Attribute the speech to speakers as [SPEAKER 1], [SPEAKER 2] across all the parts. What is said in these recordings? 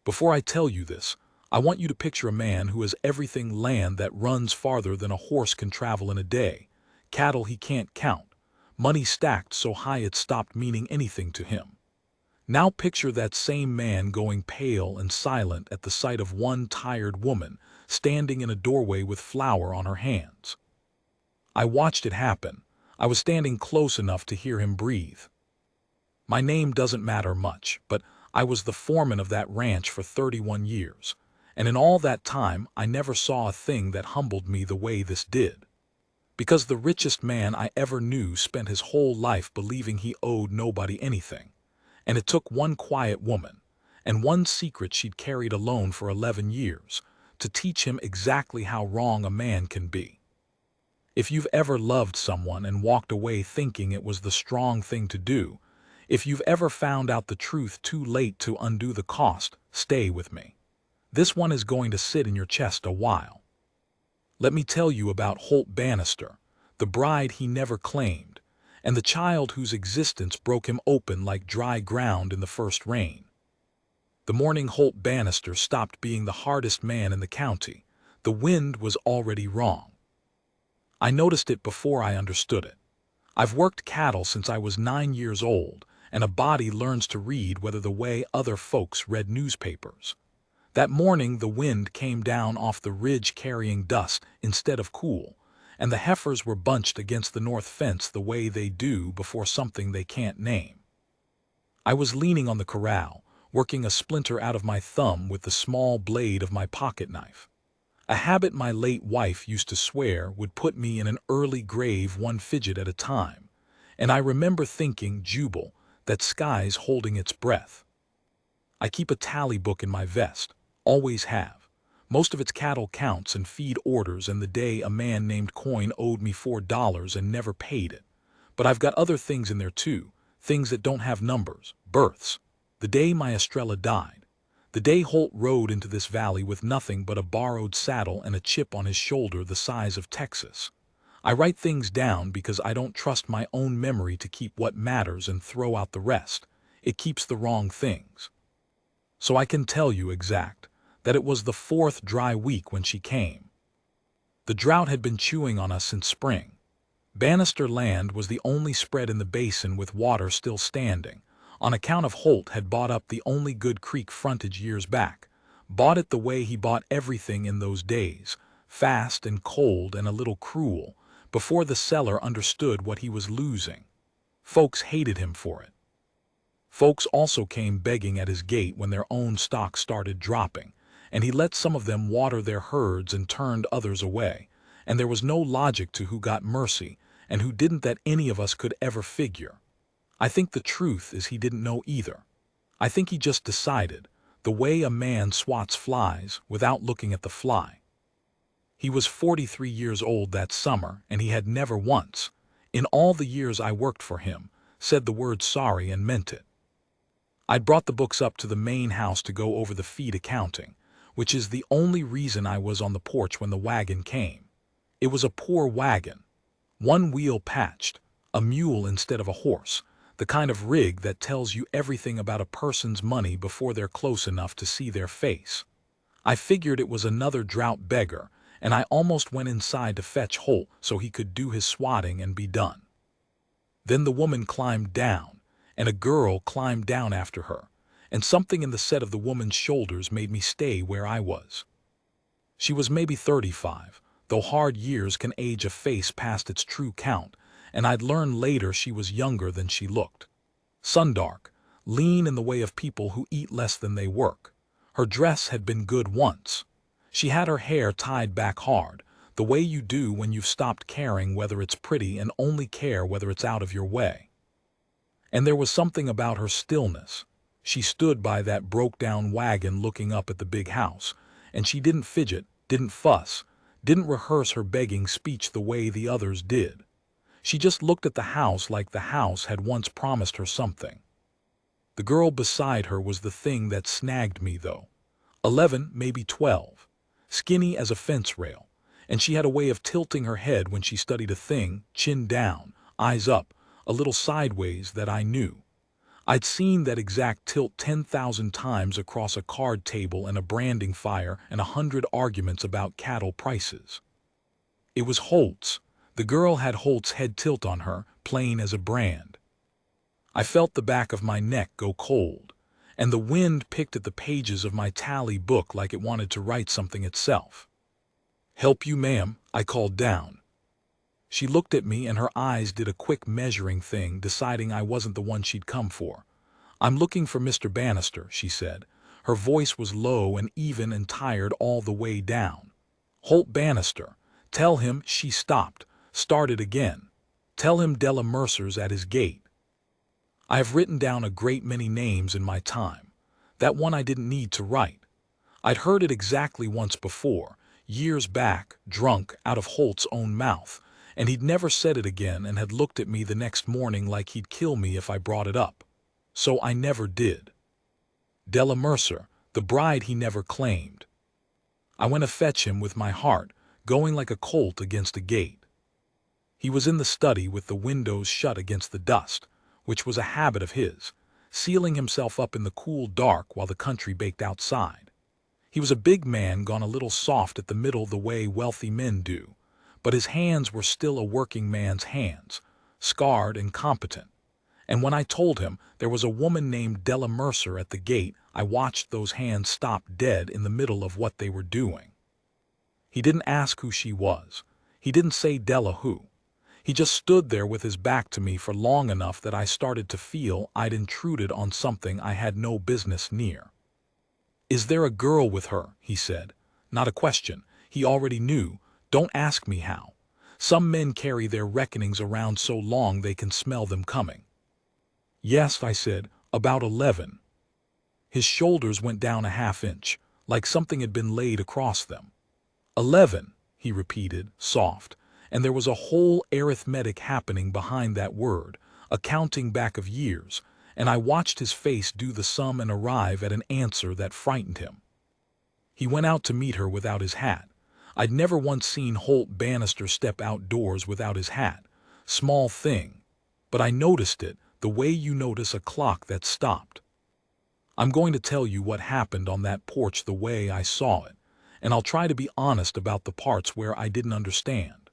[SPEAKER 1] Before I tell you this, I want you to picture a man who has everything: land that runs farther than a horse can travel in a day, cattle he can't count, money stacked so high it stopped meaning anything to him. Now picture that same man going pale and silent at the sight of one tired woman standing in a doorway with flour on her hands. I watched it happen. I was standing close enough to hear him breathe. My name doesn't matter much, but I was the foreman of that ranch for 31 years, and in all that time I never saw a thing that humbled me the way this did. Because the richest man I ever knew spent his whole life believing he owed nobody anything, and it took one quiet woman, and one secret she'd carried alone for 11 years, to teach him exactly how wrong a man can be. If you've ever loved someone and walked away thinking it was the strong thing to do, if you've ever found out the truth too late to undo the cost, stay with me. This one is going to sit in your chest a while. Let me tell you about Holt Bannister, the bride he never claimed, and the child whose existence broke him open like dry ground in the first rain. The morning Holt Bannister stopped being the hardest man in the county, the wind was already wrong. I noticed it before I understood it. I've worked cattle since I was 9 years old, and a body learns to read whether the way other folks read newspapers. That morning the wind came down off the ridge carrying dust instead of cool, and the heifers were bunched against the north fence the way they do before something they can't name. I was leaning on the corral, working a splinter out of my thumb with the small blade of my pocket knife. A habit my late wife used to swear would put me in an early grave one fidget at a time, and I remember thinking, Jubal, that sky's holding its breath. I keep a tally book in my vest, always have. Most of it's cattle counts and feed orders and the day a man named Coyne owed me $4 and never paid it. But I've got other things in there too, things that don't have numbers, births. The day my Estrella died. The day Holt rode into this valley with nothing but a borrowed saddle and a chip on his shoulder the size of Texas. I write things down because I don't trust my own memory to keep what matters and throw out the rest. It keeps the wrong things. So I can tell you exact that it was the 4th dry week when she came. The drought had been chewing on us since spring. Bannister land was the only spread in the basin with water still standing, on account of Holt had bought up the only good creek frontage years back, bought it the way he bought everything in those days, fast and cold and a little cruel, before the seller understood what he was losing. Folks hated him for it. Folks also came begging at his gate when their own stock started dropping, and he let some of them water their herds and turned others away, and there was no logic to who got mercy and who didn't that any of us could ever figure. I think the truth is he didn't know either. I think he just decided, the way a man swats flies without looking at the fly. He was 43 years old that summer, and he had never once, in all the years I worked for him, said the word sorry and meant it. I'd brought the books up to the main house to go over the feed accounting, which is the only reason I was on the porch when the wagon came. It was a poor wagon. One wheel patched, a mule instead of a horse, the kind of rig that tells you everything about a person's money before they're close enough to see their face. I figured it was another drought beggar, and I almost went inside to fetch Holt so he could do his swatting and be done. Then the woman climbed down, and a girl climbed down after her, and something in the set of the woman's shoulders made me stay where I was. She was maybe 35, though hard years can age a face past its true count, and I'd learn later she was younger than she looked. Sundark, lean in the way of people who eat less than they work. Her dress had been good once. She had her hair tied back hard, the way you do when you've stopped caring whether it's pretty and only care whether it's out of your way. And there was something about her stillness. She stood by that broke-down wagon looking up at the big house, and she didn't fidget, didn't fuss, didn't rehearse her begging speech the way the others did. She just looked at the house like the house had once promised her something. The girl beside her was the thing that snagged me, though. 11, maybe 12. Skinny as a fence rail, and she had a way of tilting her head when she studied a thing, chin down, eyes up, a little sideways, that I knew. I'd seen that exact tilt 10,000 times across a card table and a branding fire and 100 arguments about cattle prices. It was Holt's. The girl had Holt's head tilt on her, plain as a brand. I felt the back of my neck go cold, and the wind picked at the pages of my tally book like it wanted to write something itself. "Help you, ma'am," I called down. She looked at me and her eyes did a quick measuring thing, deciding I wasn't the one she'd come for. "I'm looking for Mr. Bannister," she said. Her voice was low and even and tired all the way down. "Holt Bannister. Tell him," she stopped, started again. "Tell him Della Mercer's at his gate." I have written down a great many names in my time. That one I didn't need to write. I'd heard it exactly once before, years back, drunk, out of Holt's own mouth, and he'd never said it again and had looked at me the next morning like he'd kill me if I brought it up. So I never did. Della Mercer, the bride he never claimed. I went to fetch him with my heart, going like a colt against a gate. He was in the study with the windows shut against the dust, which was a habit of his, sealing himself up in the cool dark while the country baked outside. He was a big man gone a little soft at the middle the way wealthy men do, but his hands were still a working man's hands, scarred and competent. And when I told him there was a woman named Della Mercer at the gate, I watched those hands stop dead in the middle of what they were doing. He didn't ask who she was. He didn't say Della who. He just stood there with his back to me for long enough that I started to feel I'd intruded on something I had no business near. "Is there a girl with her?" he said. Not a question. He already knew. "Don't ask me how. Some men carry their reckonings around so long they can smell them coming." "Yes," I said, "about 11. His shoulders went down a half-inch, like something had been laid across them. "11," he repeated, soft, and there was a whole arithmetic happening behind that word, a counting back of years, and I watched his face do the sum and arrive at an answer that frightened him. He went out to meet her without his hat. I'd never once seen Holt Bannister step outdoors without his hat. Small thing. But I noticed it, the way you notice a clock that stopped. I'm going to tell you what happened on that porch the way I saw it, and I'll try to be honest about the parts where I didn't understand.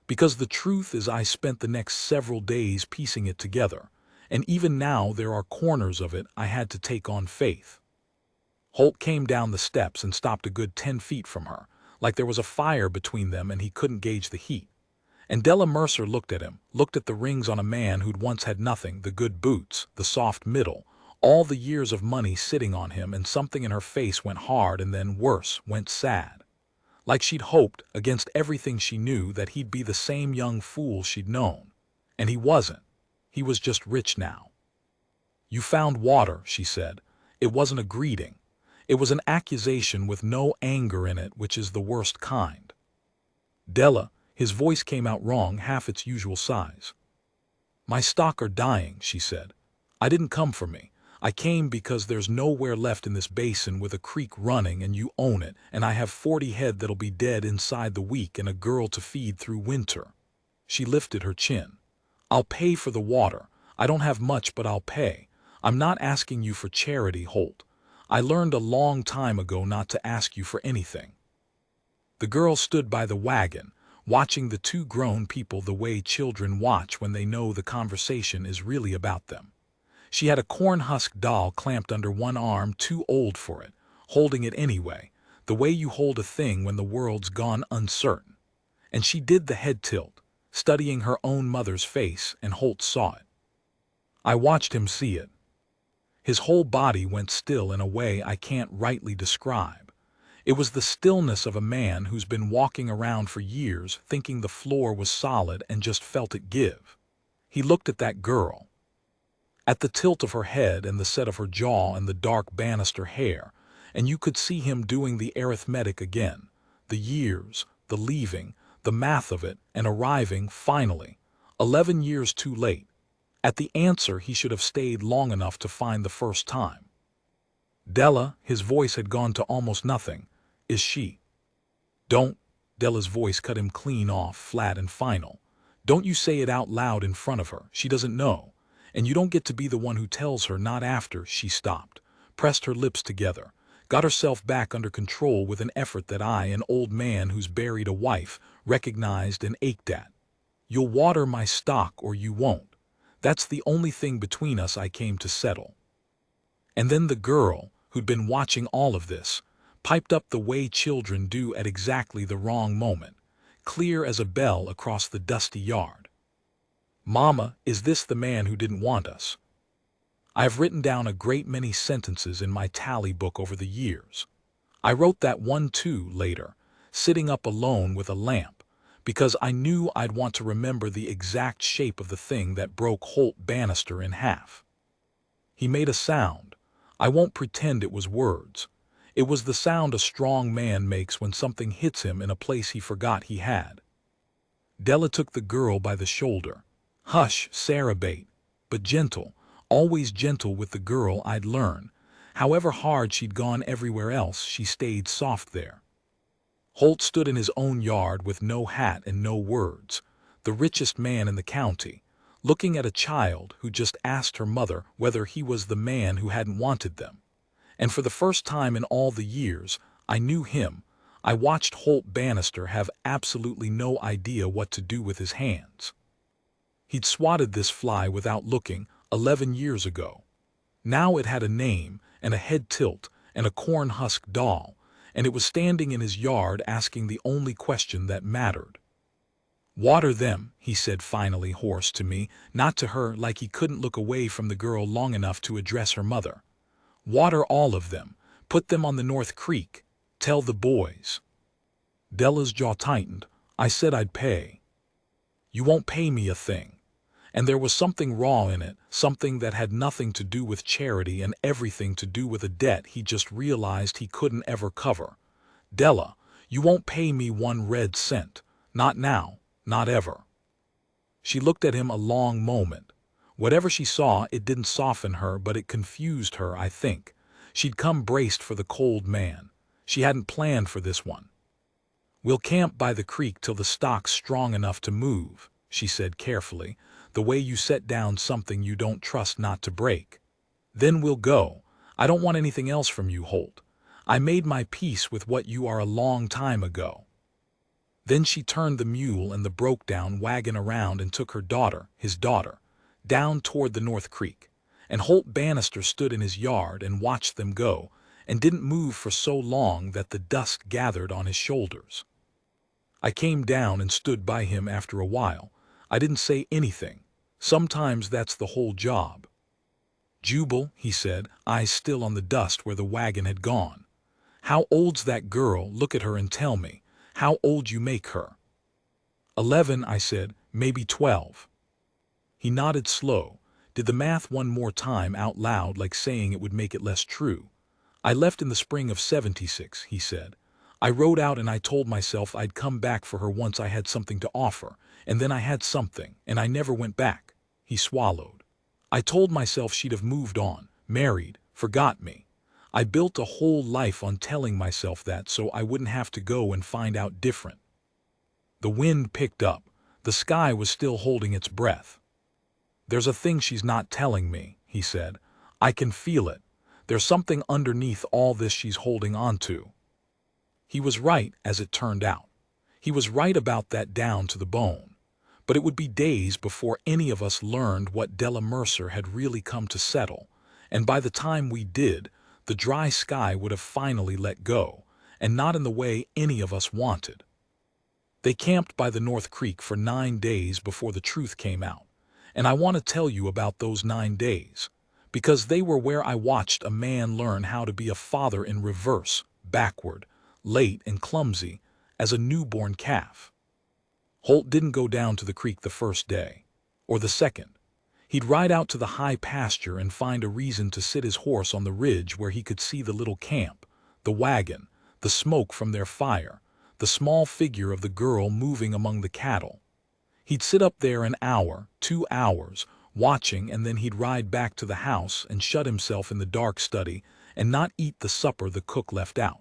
[SPEAKER 1] Because the truth is I spent the next several days piecing it together, and even now there are corners of it I had to take on faith. Holt came down the steps and stopped a good 10 feet from her, like there was a fire between them and he couldn't gauge the heat. And Della Mercer looked at him, looked at the rings on a man who'd once had nothing, the good boots, the soft middle, all the years of money sitting on him, and something in her face went hard and then, worse, went sad. Like she'd hoped, against everything she knew, that he'd be the same young fool she'd known. And he wasn't. He was just rich now. "You found water," she said. It wasn't a greeting. It was an accusation with no anger in it, which is the worst kind. "Della," his voice came out wrong, half its usual size. "My stock are dying," she said. "I didn't come for me. I came because there's nowhere left in this basin with a creek running and you own it, and I have 40 head that'll be dead inside the week and a girl to feed through winter." She lifted her chin. "I'll pay for the water. I don't have much, but I'll pay. I'm not asking you for charity, Holt. I learned a long time ago not to ask you for anything." The girl stood by the wagon, watching the two grown people the way children watch when they know the conversation is really about them. She had a corn-husk doll clamped under one arm, too old for it, holding it anyway, the way you hold a thing when the world's gone uncertain. And she did the head tilt, studying her own mother's face, and Holt saw it. I watched him see it. His whole body went still in a way I can't rightly describe. It was the stillness of a man who's been walking around for years thinking the floor was solid and just felt it give. He looked at that girl. At the tilt of her head and the set of her jaw and the dark Bannister hair, and you could see him doing the arithmetic again, the years, the leaving, the math of it, and arriving, finally, 11 years too late, at the answer he should have stayed long enough to find the first time. "Della," his voice had gone to almost nothing, "is she?" "Don't," Della's voice cut him clean off, flat and final. "Don't you say it out loud in front of her. She doesn't know. And you don't get to be the one who tells her not after. She stopped, pressed her lips together, got herself back under control with an effort that I, an old man who's buried a wife, recognized and ached at. You'll water my stock or you won't. That's the only thing between us I came to settle. And then the girl, who'd been watching all of this, piped up the way children do at exactly the wrong moment, clear as a bell across the dusty yard. Mama, is this the man who didn't want us? I have written down a great many sentences in my tally book over the years. I wrote that one too later, sitting up alone with a lamp, because I knew I'd want to remember the exact shape of the thing that broke Holt Bannister in half. He made a sound. I won't pretend it was words. It was the sound a strong man makes when something hits him in a place he forgot he had. Della took the girl by the shoulder. Hush, Sarah Bate, but gentle, always gentle with the girl I'd learn. However hard she'd gone everywhere else, she stayed soft there. Holt stood in his own yard with no hat and no words, the richest man in the county, looking at a child who just asked her mother whether he was the man who hadn't wanted them. And for the first time in all the years I knew him, I watched Holt Bannister have absolutely no idea what to do with his hands. He'd swatted this fly without looking 11 years ago. Now it had a name and a head tilt and a corn husk doll, and it was standing in his yard asking the only question that mattered. Water them, he said finally, hoarse to me, not to her, like he couldn't look away from the girl long enough to address her mother. Water all of them, put them on the North Creek, tell the boys. Della's jaw tightened. I said I'd pay. You won't pay me a thing. And there was something raw in it, something that had nothing to do with charity and everything to do with a debt he just realized he couldn't ever cover. Della, you won't pay me 1 red cent. Not now, not ever. She looked at him a long moment. Whatever she saw, it didn't soften her, but it confused her, I think. She'd come braced for the cold man. She hadn't planned for this one. We'll camp by the creek till the stock's strong enough to move, she said carefully, the way you set down something you don't trust not to break. Then we'll go. I don't want anything else from you, Holt. I made my peace with what you are a long time ago. Then she turned the mule and the broke-down wagon around and took her daughter, his daughter, down toward the North Creek, and Holt Bannister stood in his yard and watched them go, and didn't move for so long that the dust gathered on his shoulders. I came down and stood by him after a while. I didn't say anything. Sometimes that's the whole job. Jubal, he said, eyes still on the dust where the wagon had gone. How old's that girl? Look at her and tell me. How old you make her? 11, I said, maybe 12. He nodded slow, did the math one more time out loud like saying it would make it less true. I left in the spring of 76, he said. I rode out and I told myself I'd come back for her once I had something to offer, and then I had something, and I never went back. He swallowed. I told myself she'd have moved on, married, forgot me. I built a whole life on telling myself that so I wouldn't have to go and find out different. The wind picked up. The sky was still holding its breath. There's a thing she's not telling me, he said. I can feel it. There's something underneath all this she's holding on to. He was right, as it turned out. He was right about that down to the bone. But it would be days before any of us learned what Della Mercer had really come to settle, and by the time we did, the dry sky would have finally let go, and not in the way any of us wanted. They camped by the North Creek for 9 days before the truth came out, and I want to tell you about those 9 days, because they were where I watched a man learn how to be a father in reverse, backward, late and clumsy, as a newborn calf. Holt didn't go down to the creek the first day, or the second. He'd ride out to the high pasture and find a reason to sit his horse on the ridge where he could see the little camp, the wagon, the smoke from their fire, the small figure of the girl moving among the cattle. He'd sit up there an hour, 2 hours, watching, and then he'd ride back to the house and shut himself in the dark study and not eat the supper the cook left out.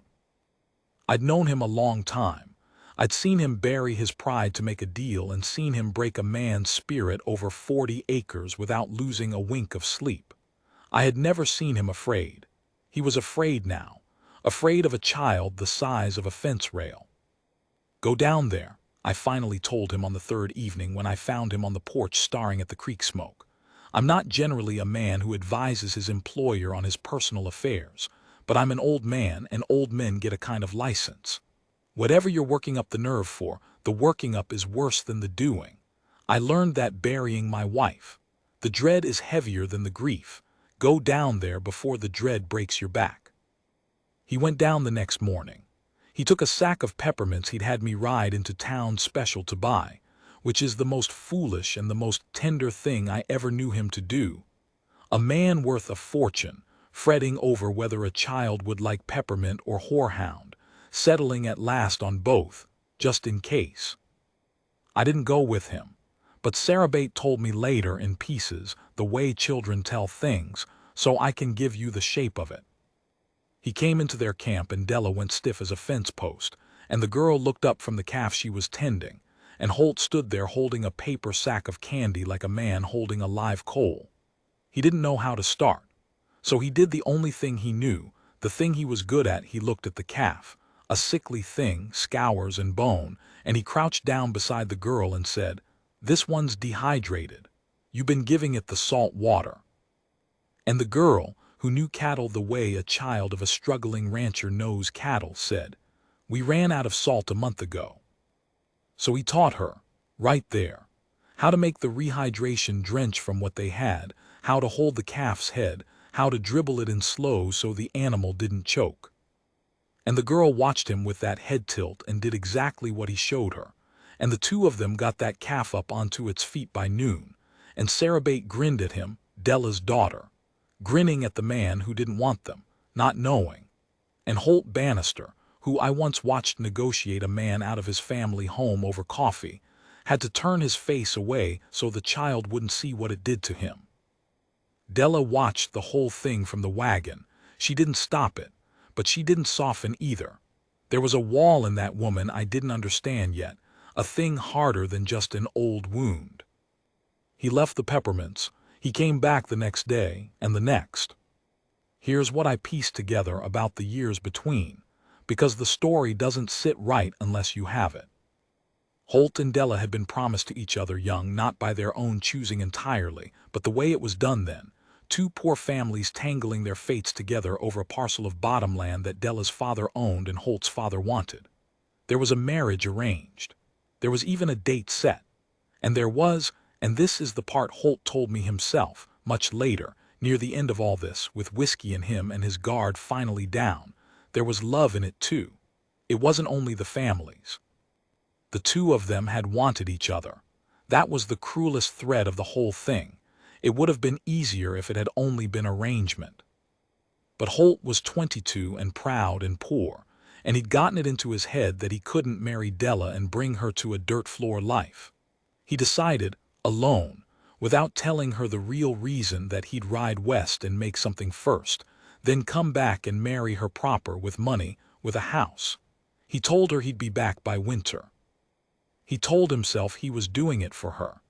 [SPEAKER 1] I'd known him a long time. I'd seen him bury his pride to make a deal and seen him break a man's spirit over 40 acres without losing a wink of sleep. I had never seen him afraid. He was afraid now, afraid of a child the size of a fence rail. "Go down there," I finally told him on the third evening when I found him on the porch staring at the creek smoke. "I'm not generally a man who advises his employer on his personal affairs, but I'm an old man and old men get a kind of license. Whatever you're working up the nerve for, the working up is worse than the doing. I learned that burying my wife. The dread is heavier than the grief. Go down there before the dread breaks your back." He went down the next morning. He took a sack of peppermints he'd had me ride into town special to buy, which is the most foolish and the most tender thing I ever knew him to do. A man worth a fortune, fretting over whether a child would like peppermint or horehound, settling at last on both, just in case. I didn't go with him, but Sarabate told me later in pieces the way children tell things, so I can give you the shape of it. He came into their camp and Della went stiff as a fence post, and the girl looked up from the calf she was tending, and Holt stood there holding a paper sack of candy like a man holding a live coal. He didn't know how to start, so he did the only thing he knew, the thing he was good at. He looked at the calf, a sickly thing, scours and bone, and he crouched down beside the girl and said, "This one's dehydrated. You've been giving it the salt water." And the girl, who knew cattle the way a child of a struggling rancher knows cattle, said, "We ran out of salt a month ago." So he taught her, right there, how to make the rehydration drench from what they had, how to hold the calf's head, how to dribble it in slow so the animal didn't choke. And the girl watched him with that head tilt and did exactly what he showed her, and the two of them got that calf up onto its feet by noon, and Sarabate grinned at him, Della's daughter, grinning at the man who didn't want them, not knowing. And Holt Bannister, who I once watched negotiate a man out of his family home over coffee, had to turn his face away so the child wouldn't see what it did to him. Della watched the whole thing from the wagon. She didn't stop it, but she didn't soften either. There was a wall in that woman I didn't understand yet, a thing harder than just an old wound. He left the peppermints. He came back the next day, and the next. Here's what I pieced together about the years between, because the story doesn't sit right unless you have it. Holt and Della had been promised to each other young, not by their own choosing entirely, but the way it was done then. Two poor families tangling their fates together over a parcel of bottomland that Della's father owned and Holt's father wanted. There was a marriage arranged. There was even a date set. And there was, and this is the part Holt told me himself, much later, near the end of all this, with whiskey in him and his guard finally down, there was love in it too. It wasn't only the families. The two of them had wanted each other. That was the cruelest thread of the whole thing. It would have been easier if it had only been arrangement. But Holt was 22 and proud and poor, and he'd gotten it into his head that he couldn't marry Della and bring her to a dirt floor life. He decided, alone, without telling her the real reason, that he'd ride west and make something first, then come back and marry her proper, with money, with a house. He told her he'd be back by winter. He told himself he was doing it for her.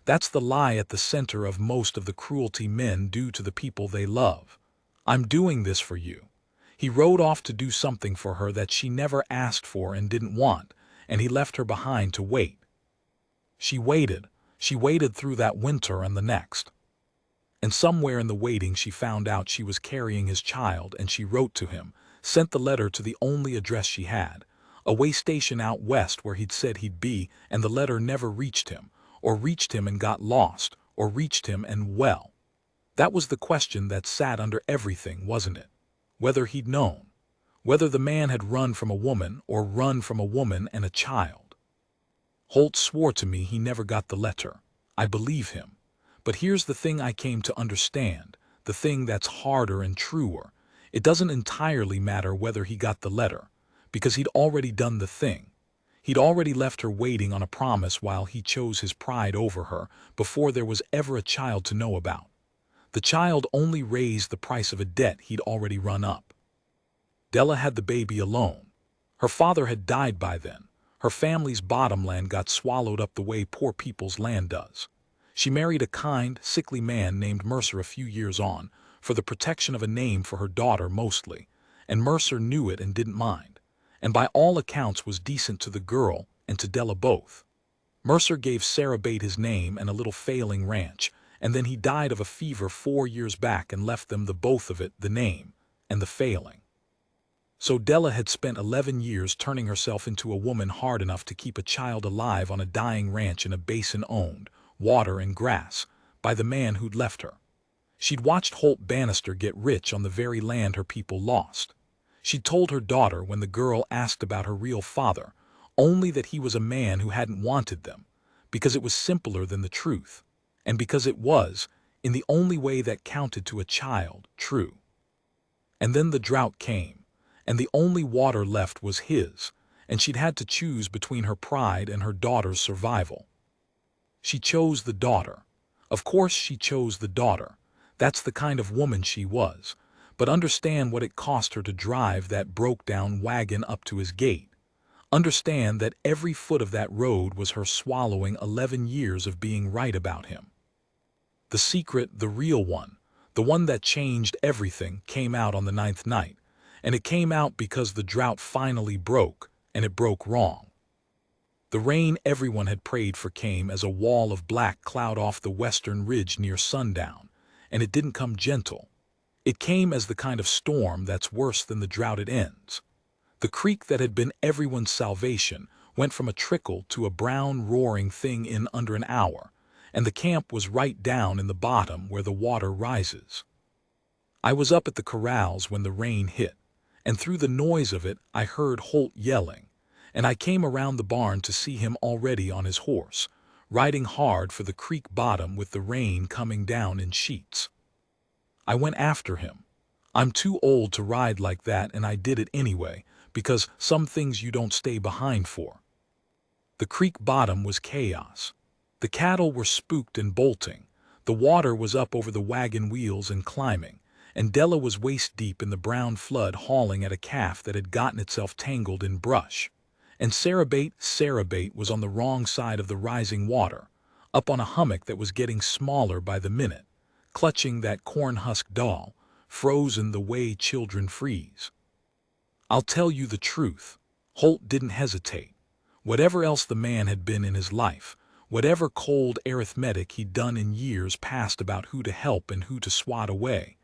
[SPEAKER 1] That's the lie at the center of most of the cruelty men do to the people they love. "I'm doing this for you." He rode off to do something for her that she never asked for and didn't want, and he left her behind to wait. She waited. She waited through that winter and the next. And somewhere in the waiting she found out she was carrying his child, and she wrote to him, sent the letter to the only address she had, a way station out west where he'd said he'd be, and the letter never reached him, or reached him and got lost, or reached him and, well, that was the question that sat under everything, wasn't it? Whether he'd known. Whether the man had run from a woman, or run from a woman and a child. Holt swore to me he never got the letter. I believe him. But here's the thing I came to understand, the thing that's harder and truer. It doesn't entirely matter whether he got the letter, because he'd already done the thing. He'd already left her waiting on a promise while he chose his pride over her, before there was ever a child to know about. The child only raised the price of a debt he'd already run up. Della had the baby alone. Her father had died by then. Her family's bottomland got swallowed up the way poor people's land does. She married a kind, sickly man named Mercer a few years on, for the protection of a name for her daughter mostly, and Mercer knew it and didn't mind, and by all accounts was decent to the girl and to Della both. Mercer gave Sarah Bate his name and a little failing ranch, and then he died of a fever 4 years back and left them the both of it, the name and the failing. So Della had spent 11 years turning herself into a woman hard enough to keep a child alive on a dying ranch in a basin owned, water and grass, by the man who'd left her. She'd watched Holt Bannister get rich on the very land her people lost. She'd told her daughter when the girl asked about her real father, only that he was a man who hadn't wanted them, because it was simpler than the truth, and because it was, in the only way that counted to a child, true. And then the drought came, and the only water left was his, and she'd had to choose between her pride and her daughter's survival. She chose the daughter. Of course she chose the daughter. That's the kind of woman she was. But understand what it cost her to drive that broke-down wagon up to his gate. Understand that every foot of that road was her swallowing 11 years of being right about him. The secret, the real one, the one that changed everything, came out on the 9th night. And it came out because the drought finally broke, and it broke wrong. The rain everyone had prayed for came as a wall of black cloud off the western ridge near sundown, and it didn't come gentle. It came as the kind of storm that's worse than the drought it ends. The creek that had been everyone's salvation went from a trickle to a brown roaring thing in under an hour, and the camp was right down in the bottom where the water rises. I was up at the corrals when the rain hit, and through the noise of it I heard Holt yelling, and I came around the barn to see him already on his horse, riding hard for the creek bottom with the rain coming down in sheets. I went after him. I'm too old to ride like that, and I did it anyway, because some things you don't stay behind for. The creek bottom was chaos. The cattle were spooked and bolting. The water was up over the wagon wheels and climbing, and Della was waist-deep in the brown flood hauling at a calf that had gotten itself tangled in brush. And Sarah Bate was on the wrong side of the rising water, up on a hummock that was getting smaller by the minute, clutching that corn-husk doll, frozen the way children freeze. I'll tell you the truth. Holt didn't hesitate. Whatever else the man had been in his life, whatever cold arithmetic he'd done in years past about who to help and who to swat away,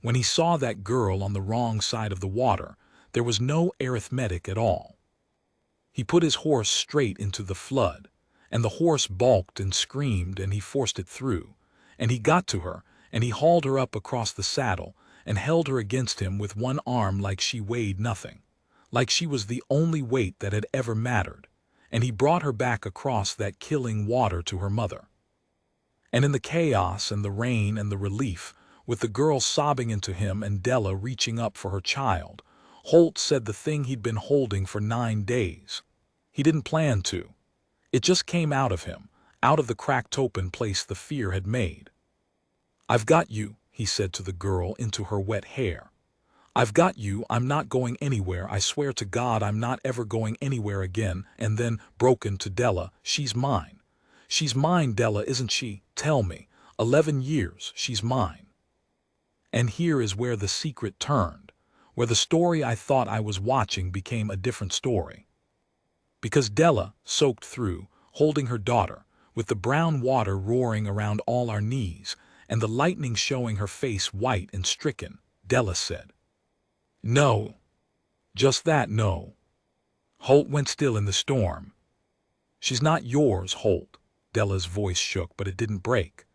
[SPEAKER 1] when he saw that girl on the wrong side of the water, there was no arithmetic at all. He put his horse straight into the flood, and the horse balked and screamed, and he forced it through, and he got to her, and he hauled her up across the saddle and held her against him with one arm like she weighed nothing, like she was the only weight that had ever mattered, and he brought her back across that killing water to her mother. And in the chaos and the rain and the relief, with the girl sobbing into him and Della reaching up for her child, Holt said the thing he'd been holding for 9 days. He didn't plan to. It just came out of him, out of the cracked open place the fear had made. "I've got you," he said to the girl into her wet hair. "I've got you, I'm not going anywhere, I swear to God I'm not ever going anywhere again," and then, broken to Della, "She's mine. She's mine, Della, isn't she? Tell me. 11 years, she's mine." And here is where the secret turned, where the story I thought I was watching became a different story. Because Della, soaked through, holding her daughter, with the brown water roaring around all our knees, and the lightning showing her face white and stricken, Della said, "No. Just that, no." Holt went still in the storm. "She's not yours, Holt." Della's voice shook, but it didn't break.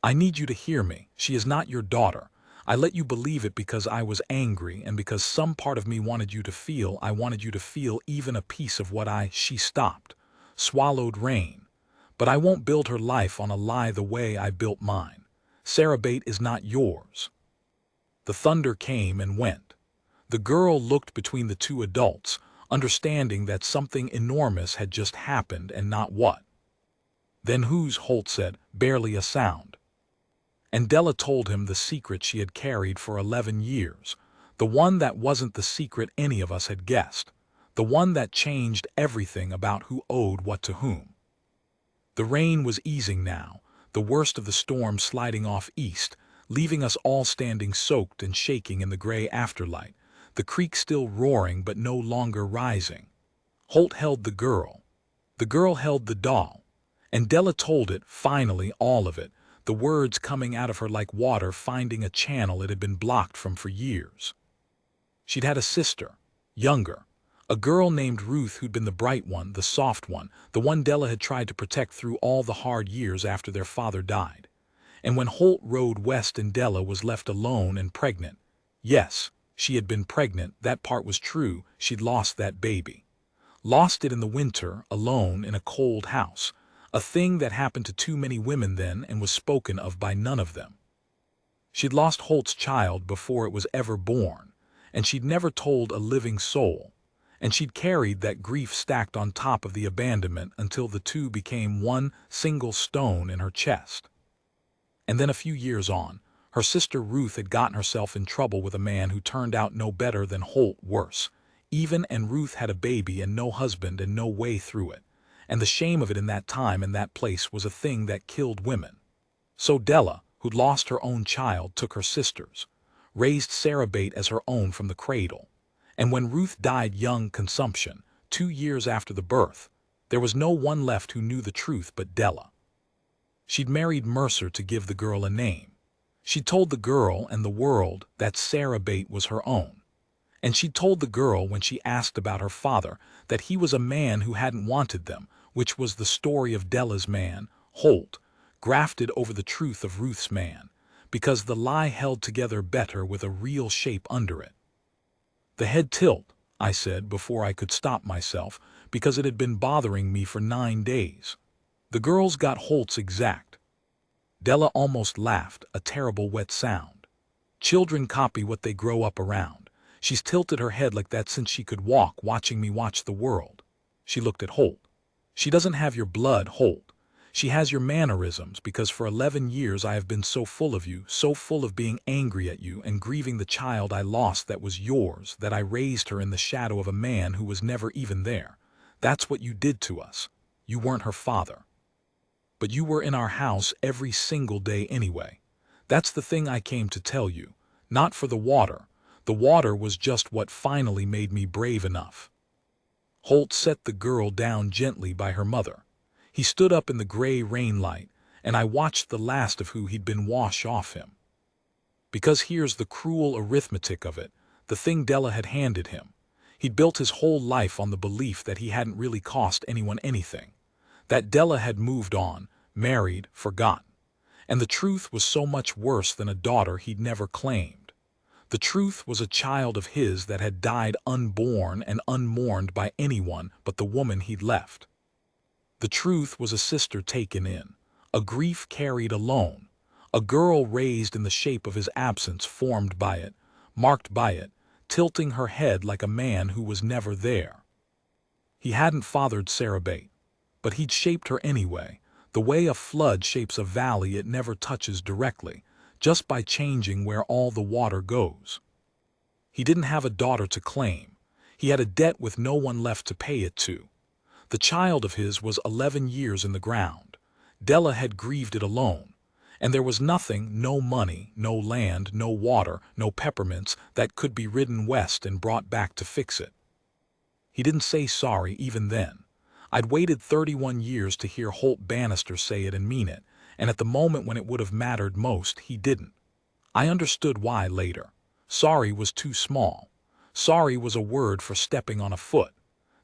[SPEAKER 1] "I need you to hear me. She is not your daughter. I let you believe it because I was angry and because some part of me wanted you to feel, I wanted you to feel even a piece of what she stopped, swallowed rain. But I won't build her life on a lie the way I built mine. Sarah Bate is not yours." The thunder came and went. The girl looked between the two adults, understanding that something enormous had just happened and not what. "Then whose?" Holt said, barely a sound. And Della told him the secret she had carried for 11 years, the one that wasn't the secret any of us had guessed, the one that changed everything about who owed what to whom. The rain was easing now, the worst of the storm sliding off east, leaving us all standing soaked and shaking in the gray afterlight, the creek still roaring but no longer rising. Holt held the girl. The girl held the doll. And Della told it, finally, all of it, the words coming out of her like water finding a channel it had been blocked from for years. She'd had a sister, younger, a girl named Ruth who'd been the bright one, the soft one, the one Della had tried to protect through all the hard years after their father died. And when Holt rode west and Della was left alone and pregnant, yes, she had been pregnant, that part was true, she'd lost that baby. Lost it in the winter, alone in a cold house, a thing that happened to too many women then and was spoken of by none of them. She'd lost Holt's child before it was ever born, and she'd never told a living soul, and she'd carried that grief stacked on top of the abandonment until the two became one single stone in her chest. And then a few years on, her sister Ruth had gotten herself in trouble with a man who turned out no better than Holt, worse. Even and Ruth had a baby and no husband and no way through it. And the shame of it in that time and that place was a thing that killed women. So Della, who'd lost her own child, took her sister's, raised Sarah Bate as her own from the cradle. And when Ruth died young consumption, 2 years after the birth, there was no one left who knew the truth but Della. She'd married Mercer to give the girl a name. She'd told the girl and the world that Sarah Bate was her own. And she'd told the girl when she asked about her father that he was a man who hadn't wanted them, which was the story of Della's man, Holt, grafted over the truth of Ruth's man, because the lie held together better with a real shape under it. The head tilt, I said before I could stop myself, because it had been bothering me for 9 days. The girls got Holt's exact. Della almost laughed, a terrible wet sound. Children copy what they grow up around. She's tilted her head like that since she could walk, watching me watch the world. She looked at Holt. She doesn't have your blood, Holt. She has your mannerisms, because for 11 years I have been so full of you, so full of being angry at you and grieving the child I lost that was yours, that I raised her in the shadow of a man who was never even there. That's what you did to us. You weren't her father. But you were in our house every single day anyway. That's the thing I came to tell you. Not for the water. The water was just what finally made me brave enough. Holt set the girl down gently by her mother. He stood up in the gray rain light, and I watched the last of who he'd been wash off him. Because here's the cruel arithmetic of it, the thing Della had handed him. He'd built his whole life on the belief that he hadn't really cost anyone anything. That Della had moved on, married, forgotten. And the truth was so much worse than a daughter he'd never claimed. The truth was a child of his that had died unborn and unmourned by anyone but the woman he'd left. The truth was a sister taken in, a grief carried alone, a girl raised in the shape of his absence, formed by it, marked by it, tilting her head like a man who was never there. He hadn't fathered Sarah Bate, but he'd shaped her anyway, the way a flood shapes a valley it never touches directly, just by changing where all the water goes. He didn't have a daughter to claim. He had a debt with no one left to pay it to. The child of his was 11 years in the ground. Della had grieved it alone, and there was nothing, no money, no land, no water, no peppermints, that could be ridden west and brought back to fix it. He didn't say sorry even then. I'd waited 31 years to hear Holt Bannister say it and mean it, and at the moment when it would have mattered most, he didn't. I understood why later. Sorry was too small. Sorry was a word for stepping on a foot.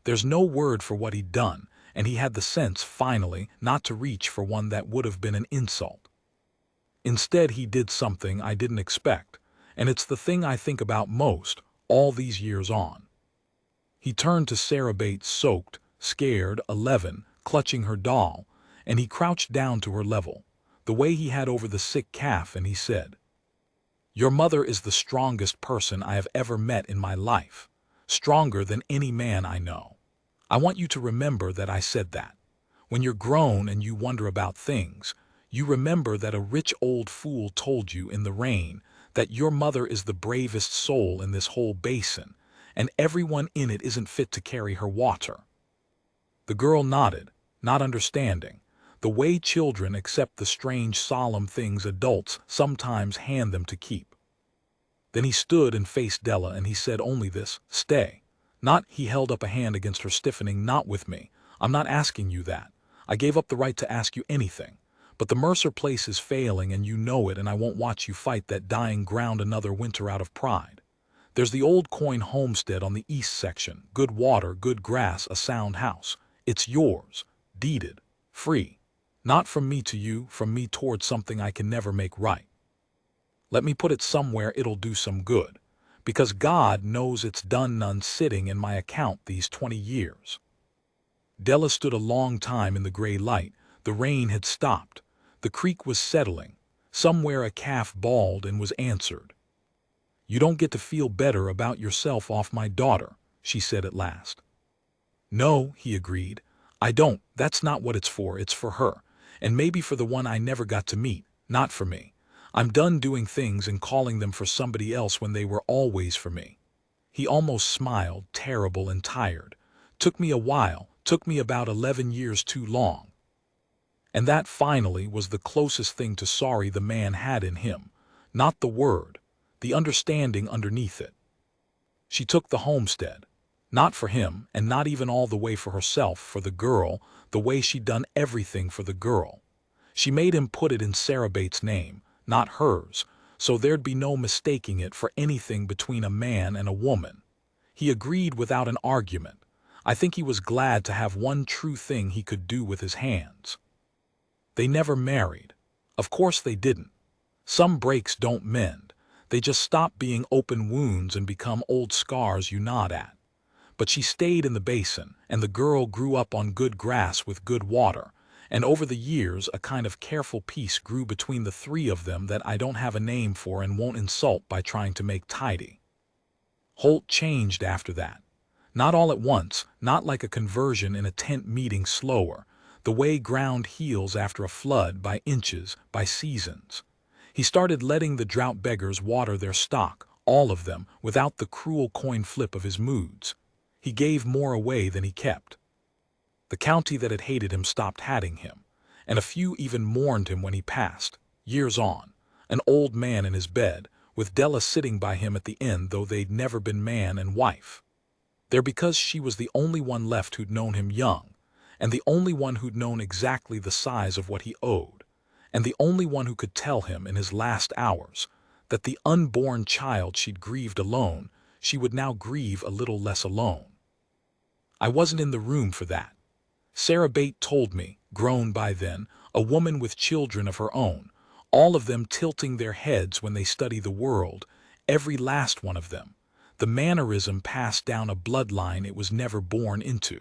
[SPEAKER 1] There's no word for what he'd done, and he had the sense, finally, not to reach for one that would have been an insult. Instead, he did something I didn't expect, and it's the thing I think about most, all these years on. He turned to Sarah Bate, soaked, scared, 11, clutching her doll, and he crouched down to her level, the way he had over the sick calf, and he said, "Your mother is the strongest person I have ever met in my life. Stronger than any man I know. I want you to remember that I said that. When you're grown and you wonder about things, you remember that a rich old fool told you in the rain that your mother is the bravest soul in this whole basin, and everyone in it isn't fit to carry her water." The girl nodded, not understanding, the way children accept the strange solemn things adults sometimes hand them to keep. Then he stood and faced Della and he said only this, "Stay." Not, he held up a hand against her stiffening, "Not with me. I'm not asking you that. I gave up the right to ask you anything. But the Mercer place is failing and you know it, and I won't watch you fight that dying ground another winter out of pride. There's the old Coyne homestead on the east section, good water, good grass, a sound house. It's yours, deeded, free. Not from me to you, from me towards something I can never make right. Let me put it somewhere it'll do some good, because God knows it's done none sitting in my account these 20 years." Della stood a long time in the gray light. The rain had stopped. The creek was settling. Somewhere a calf bawled and was answered. "You don't get to feel better about yourself off my daughter," she said at last. "No," he agreed. "I don't. That's not what it's for. It's for her. And maybe for the one I never got to meet. Not for me. I'm done doing things and calling them for somebody else when they were always for me." He almost smiled, terrible and tired. "Took me a while. Took me about 11 years too long." And that finally was the closest thing to sorry the man had in him. Not the word, the understanding underneath it. She took the homestead. Not for him, and not even all the way for herself, for the girl, the way she'd done everything for the girl. She made him put it in Sarah Bates' name, not hers, so there'd be no mistaking it for anything between a man and a woman. He agreed without an argument. I think he was glad to have one true thing he could do with his hands. They never married. Of course they didn't. Some breaks don't mend. They just stop being open wounds and become old scars you nod at. But she stayed in the basin, and the girl grew up on good grass with good water, and over the years a kind of careful peace grew between the three of them that I don't have a name for and won't insult by trying to make tidy. Holt changed after that. Not all at once, not like a conversion in a tent meeting, slower, the way ground heals after a flood, by inches, by seasons. He started letting the drought beggars water their stock, all of them, without the cruel coin flip of his moods. He gave more away than he kept. The county that had hated him stopped hating him, and a few even mourned him when he passed, years on, an old man in his bed, with Della sitting by him at the end, though they'd never been man and wife. There, because she was the only one left who'd known him young, and the only one who'd known exactly the size of what he owed, and the only one who could tell him in his last hours that the unborn child she'd grieved alone, she would now grieve a little less alone. I wasn't in the room for that. Sarah Bates told me, grown by then, a woman with children of her own, all of them tilting their heads when they study the world, every last one of them, the mannerism passed down a bloodline it was never born into.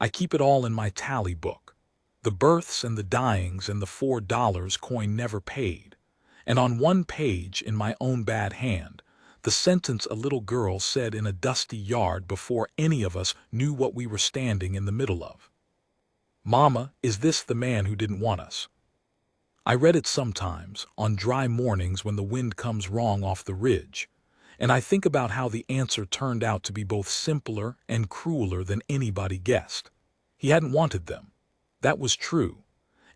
[SPEAKER 1] I keep it all in my tally book, the births and the dyings and the $4 Coyne never paid, and on one page in my own bad hand, the sentence a little girl said in a dusty yard before any of us knew what we were standing in the middle of. "Mama, is this the man who didn't want us?" I read it sometimes, on dry mornings when the wind comes wrong off the ridge, and I think about how the answer turned out to be both simpler and crueler than anybody guessed. He hadn't wanted them. That was true,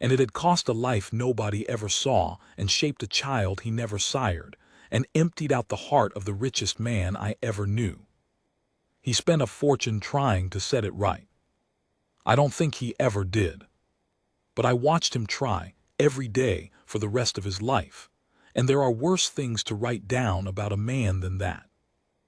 [SPEAKER 1] and it had cost a life nobody ever saw and shaped a child he never sired, and emptied out the heart of the richest man I ever knew. He spent a fortune trying to set it right. I don't think he ever did. But I watched him try, every day, for the rest of his life, and there are worse things to write down about a man than that.